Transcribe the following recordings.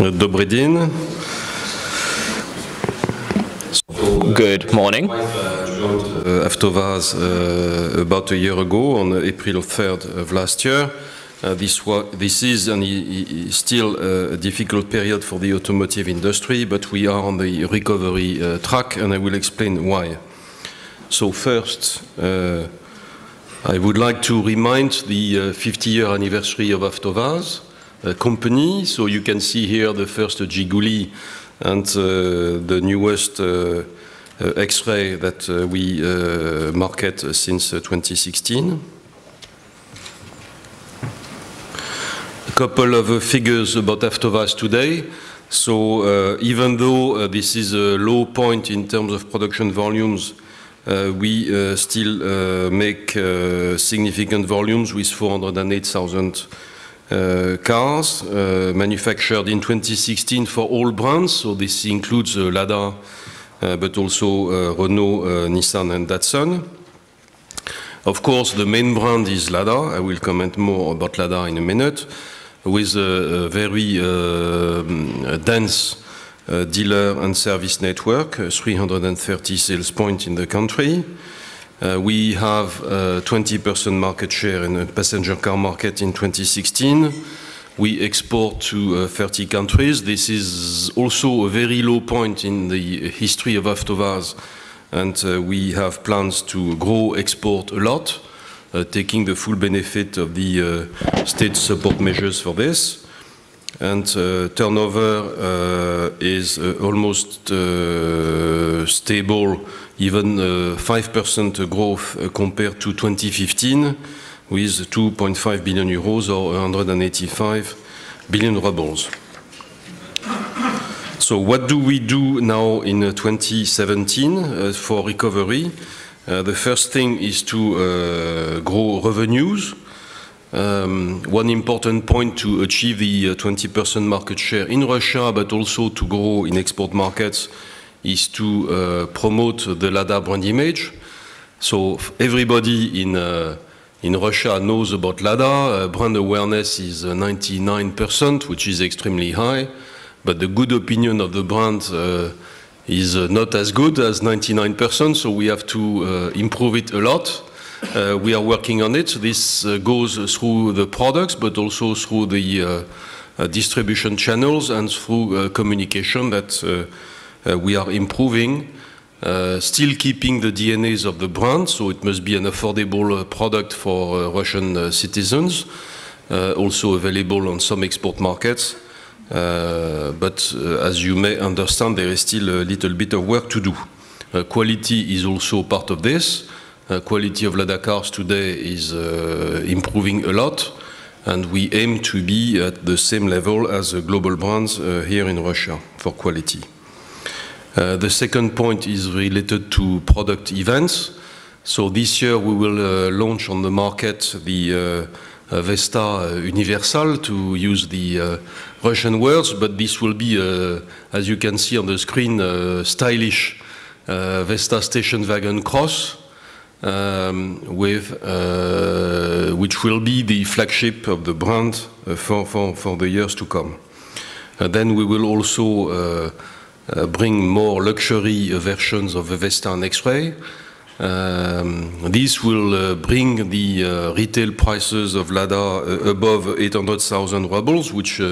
Dobry dzień. Good morning. Avtovaz about a year ago, on April 3rd of last year. This is still a difficult period for the automotive industry, but we are on the recovery track, and I will explain why. So first, I would like to remind the 50-year anniversary of Avtovaz company. So you can see here the first Jiguli and the newest X-Ray that we market since 2016. A couple of figures about Avtovaz today. So even though this is a low point in terms of production volumes, we still make significant volumes with 408,000 cars manufactured in 2016 for all brands. So this includes Lada, but also Renault, Nissan and Datsun. Of course, the main brand is Lada. I will comment more about Lada in a minute, with a very dense dealer and service network, 330 sales points in the country. We have 20% market share in the passenger car market in 2016. We export to 30 countries. This is also a very low point in the history of Avtovaz, and we have plans to grow export a lot, taking the full benefit of the state support measures for this. And turnover is almost stable, even 5% growth compared to 2015, with 2.5 billion euros or 185 billion rubles. So what do we do now in 2017 for recovery? The first thing is to grow revenues. One important point to achieve the 20% market share in Russia, but also to grow in export markets, is to promote the Lada brand image. So everybody in Russia knows about Lada. Brand awareness is 99%, which is extremely high, but the good opinion of the brand is not as good as 99%, so we have to improve it a lot. We are working on it. This goes through the products, but also through the distribution channels and through communication that we are improving, still keeping the DNAs of the brand, so it must be an affordable product for Russian citizens, also available on some export markets. But as you may understand, there is still a little bit of work to do. Quality is also part of this. Quality of Lada cars today is improving a lot, and we aim to be at the same level as the global brands here in Russia for quality. The second point is related to product events. So this year we will launch on the market the Vesta Universal, to use the Russian words, but this will be, as you can see on the screen, stylish Vesta station wagon cross, which will be the flagship of the brand for the years to come. Then we will also bring more luxury versions of the Vesta and X-Ray. This will bring the retail prices of Lada above 800,000 rubles, which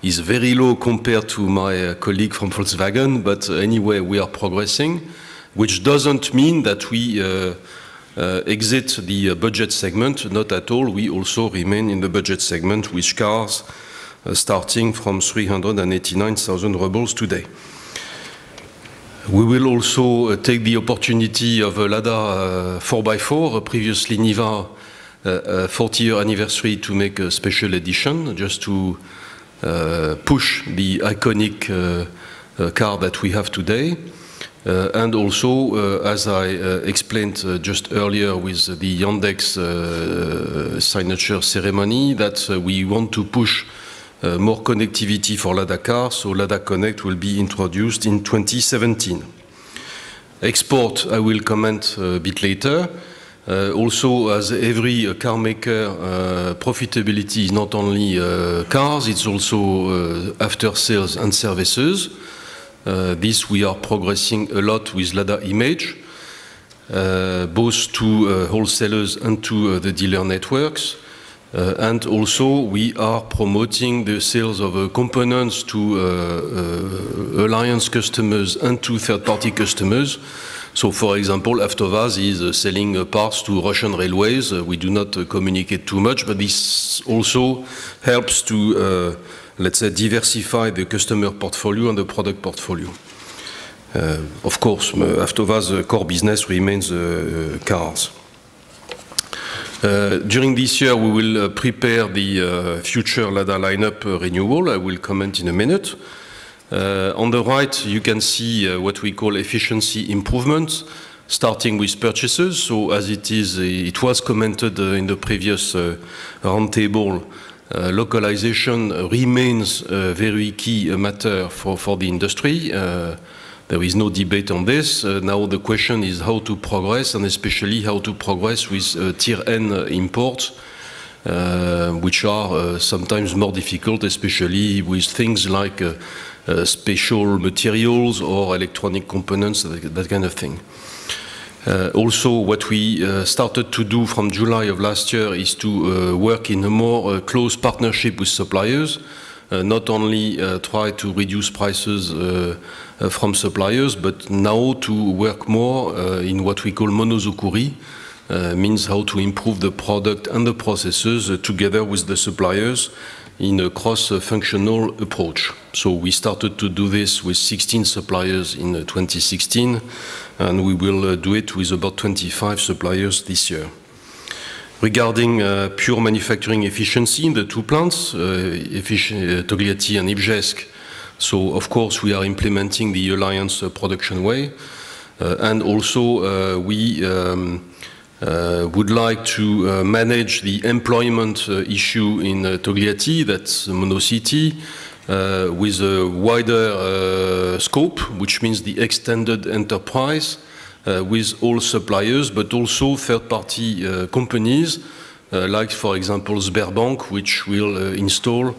is very low compared to my colleague from Volkswagen, but anyway, we are progressing, which doesn't mean that we exit the budget segment, not at all. We also remain in the budget segment with cars starting from 389,000 rubles today. We will also take the opportunity of Lada 4x4, previously Niva 40-year anniversary, to make a special edition, just to push the iconic car that we have today. And also, as I explained just earlier with the Yandex signature ceremony, that we want to push more connectivity for Lada cars, so Lada Connect will be introduced in 2017. Export, I will comment a bit later. Also, as every car maker, profitability is not only cars, it's also after sales and services. This we are progressing a lot with Lada Image, both to wholesalers and to the dealer networks. And also we are promoting the sales of components to alliance customers and to third-party customers. So, for example, Avtovaz is selling parts to Russian railways. We do not communicate too much, but this also helps to, let's say, diversify the customer portfolio and the product portfolio. Of course, Avtovaz's core business remains cars. During this year, we will prepare the future Lada lineup renewal. I will comment in a minute. On the right, you can see what we call efficiency improvements, starting with purchases. So, as it was commented in the previous roundtable, localization remains a very key matter for the industry. There is no debate on this. Now the question is how to progress, and especially how to progress with Tier N imports, which are sometimes more difficult, especially with things like special materials or electronic components, that kind of thing. Also, what we started to do from July of last year is to work in a more close partnership with suppliers. Not only try to reduce prices from suppliers, but now to work more in what we call monozukuri, means how to improve the product and the processes together with the suppliers in a cross-functional approach. So we started to do this with 16 suppliers in 2016, and we will do it with about 25 suppliers this year. Regarding pure manufacturing efficiency in the two plants, Togliatti and Ibzhesk, so of course we are implementing the Alliance production way, and also we would like to manage the employment issue in Togliatti, that's Monocity, with a wider scope, which means the extended enterprise, with all suppliers, but also third-party companies, like, for example, Sberbank, which will install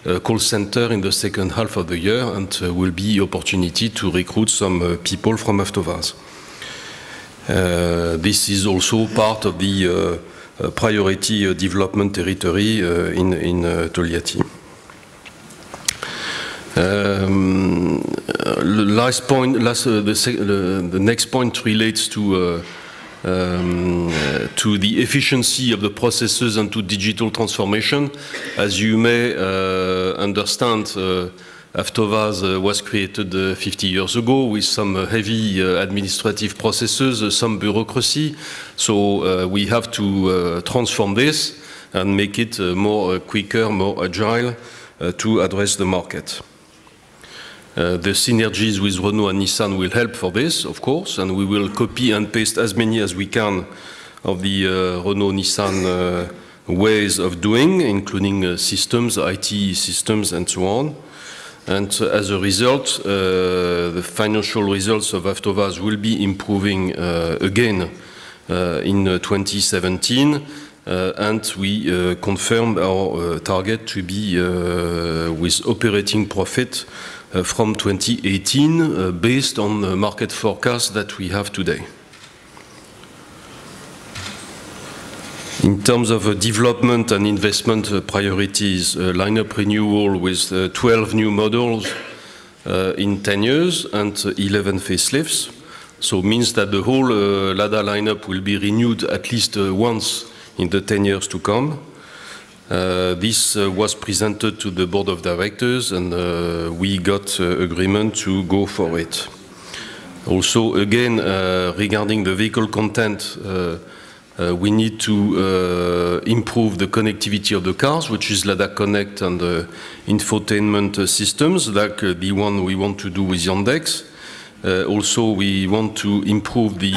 a call center in the second half of the year, and will be opportunity to recruit some people from Avtovaz. This is also part of the priority development territory in Togliatti. The next point relates to the efficiency of the processes and to digital transformation. As you may understand, Avtovaz was created 50 years ago with some heavy administrative processes, some bureaucracy. So we have to transform this and make it more quicker, more agile to address the market. The synergies with Renault and Nissan will help for this, of course, and we will copy and paste as many as we can of the Renault-Nissan ways of doing, including systems, IT systems, and so on. And as a result, the financial results of Avtovaz will be improving again in 2017, and we confirmed our target to be with operating profit from 2018 based on the market forecast that we have today. In terms of development and investment priorities, lineup renewal with 12 new models in 10 years and 11 facelifts. So it means that the whole Lada lineup will be renewed at least once in the 10 years to come. This was presented to the board of directors, and we got agreement to go for it. Also, again, regarding the vehicle content, we need to improve the connectivity of the cars, which is Lada Connect and infotainment systems, like the one we want to do with Yandex. Also, we want to improve the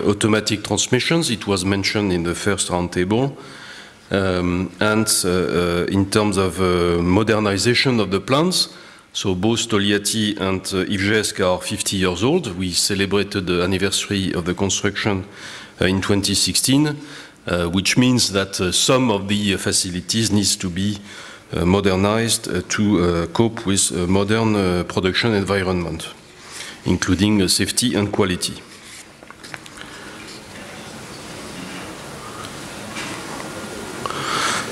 automatic transmissions. It was mentioned in the first roundtable. And in terms of modernization of the plants, so both Togliatti and Ibzhesk are 50 years old. We celebrated the anniversary of the construction in 2016, which means that some of the facilities needs to be modernized to cope with a modern production environment, including safety and quality.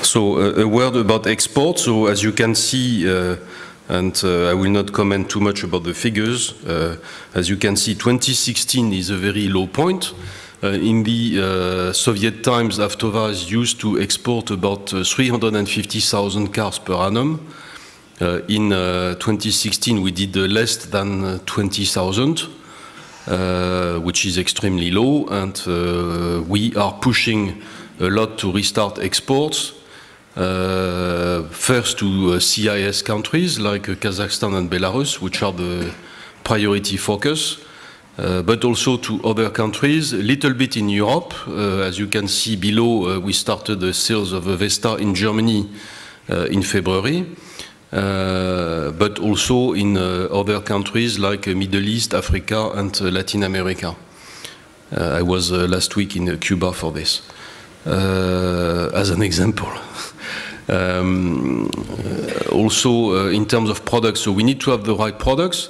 So a word about export. So as you can see, and I will not comment too much about the figures, as you can see, 2016 is a very low point. In the Soviet times, Avtovaz used to export about 350,000 cars per annum. In 2016, we did less than 20,000, which is extremely low, and we are pushing a lot to restart exports. First to CIS countries like Kazakhstan and Belarus, which are the priority focus, but also to other countries, a little bit in Europe. As you can see below, we started the sales of Vesta in Germany in February, but also in other countries like Middle East, Africa, and Latin America. I was last week in Cuba for this, as an example. Also, in terms of products, so we need to have the right products.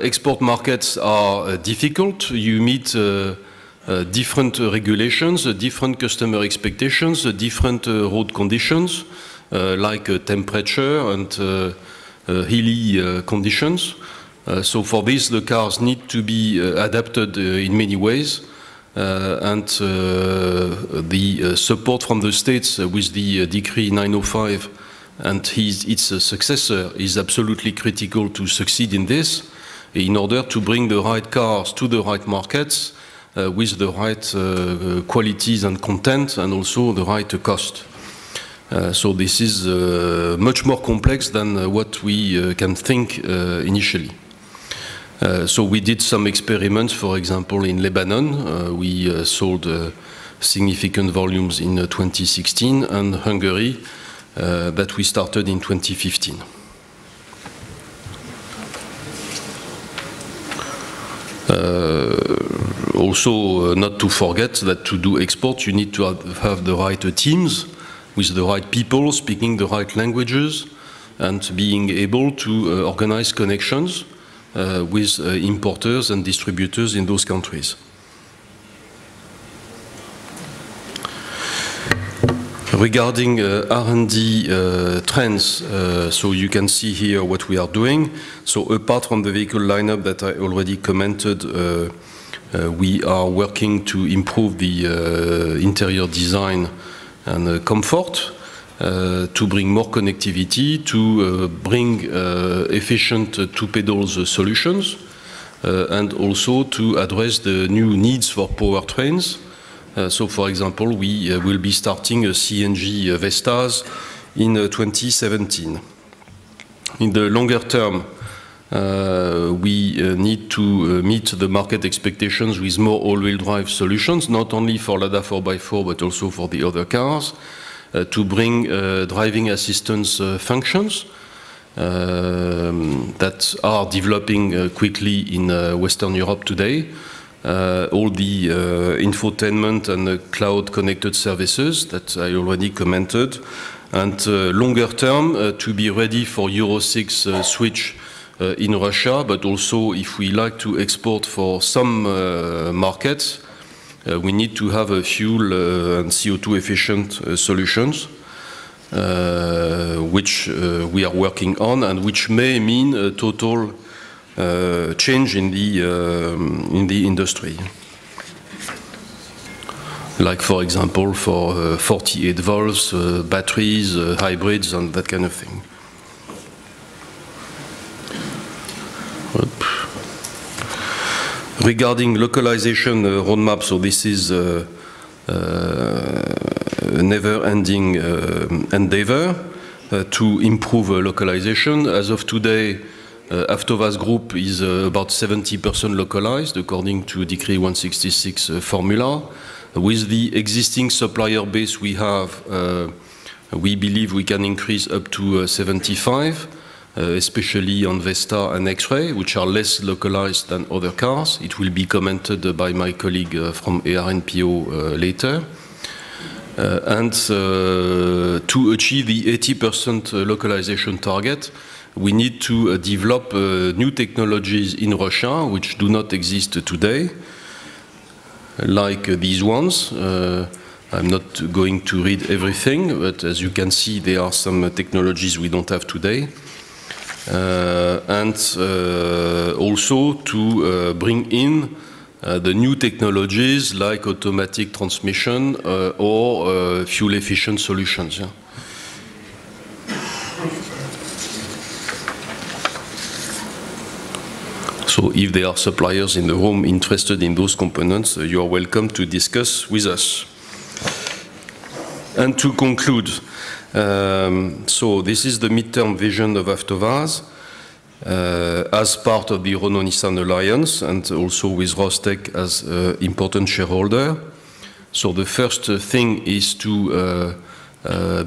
Export markets are difficult. You meet different regulations, different customer expectations, different road conditions, like temperature and hilly conditions. So for this, the cars need to be adapted in many ways. And the support from the states with the Decree 905 and its successor is absolutely critical to succeed in this, in order to bring the right cars to the right markets with the right qualities and content, and also the right cost. So this is much more complex than what we can think initially. So we did some experiments, for example, in Lebanon. We sold significant volumes in 2016, and Hungary that we started in 2015. Also, not to forget that to do export, you need to have the right teams with the right people speaking the right languages and being able to organize connections with importers and distributors in those countries. Regarding R&D trends, so you can see here what we are doing. So apart from the vehicle lineup that I already commented, we are working to improve the interior design and comfort, to bring more connectivity, to bring efficient two-pedals solutions, and also to address the new needs for powertrains. So, for example, we will be starting a CNG Vestas in 2017. In the longer term, we need to meet the market expectations with more all-wheel drive solutions, not only for Lada 4x4, but also for the other cars. To bring driving assistance functions that are developing quickly in Western Europe today. All the infotainment and cloud-connected services that I already commented. And longer term, to be ready for Euro 6 switch in Russia, but also if we like to export for some markets, we need to have a fuel and CO2 efficient solutions, which we are working on, and which may mean a total change in the industry. Like, for example, for 48 volts, batteries, hybrids, and that kind of thing. Regarding localization roadmap, so this is a never-ending endeavor to improve localization. As of today, Avtovaz Group is about 70% localized, according to Decree 166 formula. With the existing supplier base we have, we believe we can increase up to 75. especially on Vesta and X-Ray, which are less localized than other cars. It will be commented by my colleague from ARNPO later. And to achieve the 80% localization target, we need to develop new technologies in Russia, which do not exist today, like these ones. I'm not going to read everything, but as you can see, there are some technologies we don't have today. And also to bring in the new technologies like automatic transmission or fuel-efficient solutions. Yeah. So if there are suppliers in the room interested in those components, you are welcome to discuss with us. And to conclude, so this is the midterm vision of Avtovaz as part of the Renault-Nissan Alliance and also with Rostec as an important shareholder. So the first thing is to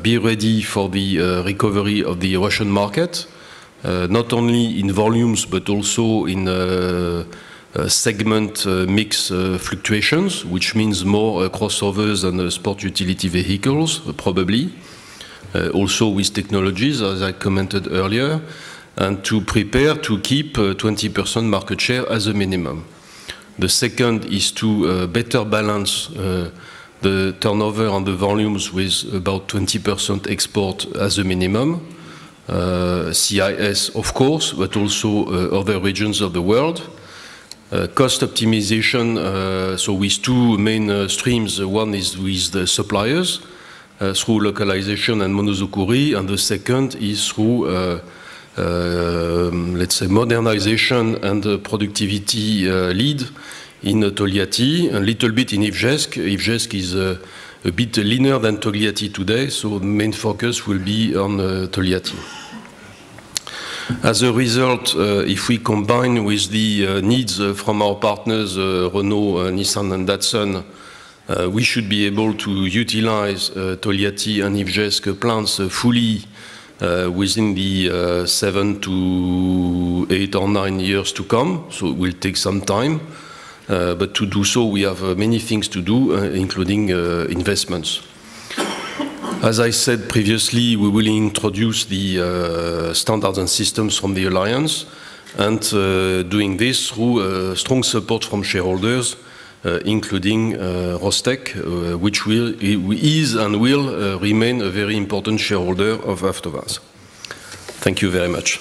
be ready for the recovery of the Russian market, not only in volumes but also in segment mix fluctuations, which means more crossovers and sport utility vehicles, probably. Also with technologies, as I commented earlier, and to prepare to keep 20% market share as a minimum. The second is to better balance the turnover and the volumes with about 20% export as a minimum. CIS, of course, but also other regions of the world. Cost optimization, so with two main streams. One is with the suppliers through localization and monozukuri, and the second is through, let's say, modernization and productivity lead in Togliatti, a little bit in Ivzhesk. Ivzhesk is a bit leaner than Togliatti today, so the main focus will be on Togliatti. As a result, if we combine with the needs from our partners, Renault, Nissan and Datsun, we should be able to utilize Togliatti and Ivzhesk plants fully within the 7 to 8 or 9 years to come. So it will take some time. But to do so, we have many things to do, including investments. As I said previously, we will introduce the standards and systems from the Alliance, and doing this through strong support from shareholders, including Rostec, which is and will remain a very important shareholder of Avtovaz. Thank you very much.